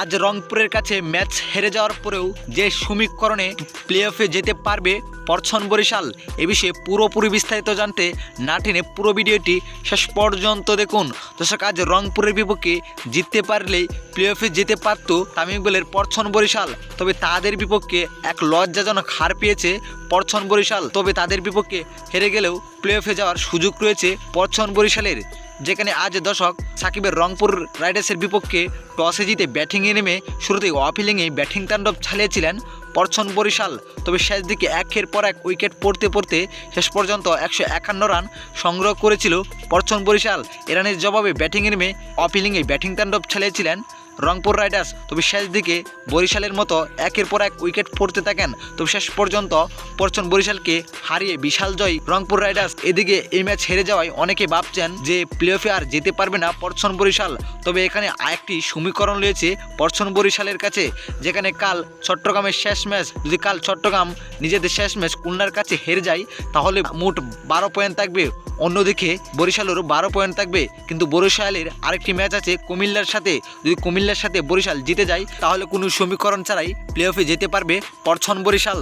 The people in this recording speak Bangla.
আজ রংপুরের কাছে ম্যাচ হেরে যাওয়ার পরেও যে সমীকরণে প্লে অফে যেতে পারবে পরছন বরিশাল, এ বিষয়ে পুরোপুরি বিস্তারিত জানতে না টেনে পুরো ভিডিওটি শেষ পর্যন্ত দেখুন। দর্শক, আজ রংপুরের বিপক্ষে জিততে পারলেই প্লে অফে যেতে পারত তামিম ইকবালের পরছন বরিশাল। তবে তাদের বিপক্ষে এক লজ্জাজনক হার পেয়েছে পরছন বরিশাল। তবে তাদের বিপক্ষে হেরে গেলেও প্লে অফে যাওয়ার সুযোগ রয়েছে পরছন বরিশালের, যেখানে আজ দর্শক সাকিবের রংপুর রাইডার্সের বিপক্ষে টসে জিতে ব্যাটিংয়ে নেমে শুরুতেই অফিলিংয়ে ব্যাটিং তাণ্ডব চালিয়েছিলেন পরছন বরিশাল। তবে শেষ দিকে একের পর এক উইকেট পড়তে পড়তে শেষ পর্যন্ত 151 রান সংগ্রহ করেছিল পরছন বরিশাল। এ রানের জবাবে ব্যাটিংয়ে নেমে অফিলিংয়ে ব্যাটিং তাণ্ডব চালিয়েছিলেন রংপুর রাইডার্স। তবে শেষ দিকে বরিশালের মতো একের পর এক উইকেট পড়তে থাকেন। তবে শেষ পর্যন্ত পরছন বরিশালকে হারিয়ে বিশাল জয় রংপুর রাইডার্স। এদিকে এই ম্যাচ হেরে যাওয়ায় অনেকে ভাবছেন যে প্লে অফে আর যেতে পারবে না পরছন বরিশাল। তবে এখানে আরেকটি সমীকরণ রয়েছে পরছন বরিশালের কাছে, যেখানে কাল চট্টগ্রামের শেষ ম্যাচ, যদি কাল চট্টগ্রাম নিজেদের শেষ ম্যাচ খুলনার কাছে হেরে যায় তাহলে মোট 12 পয়েন্ট থাকবে, অন্যদিকে বরিশালেরও 12 পয়েন্ট থাকবে। কিন্তু বরিশালের আরেকটি ম্যাচ আছে কুমিল্লার সাথে, যদি কুমিল্লার সাথে বরিশাল জিতে যায় তাহলে কোনো সমীকরণ ছাড়াই প্লে অফে যেতে পারবে পরছন বরিশাল।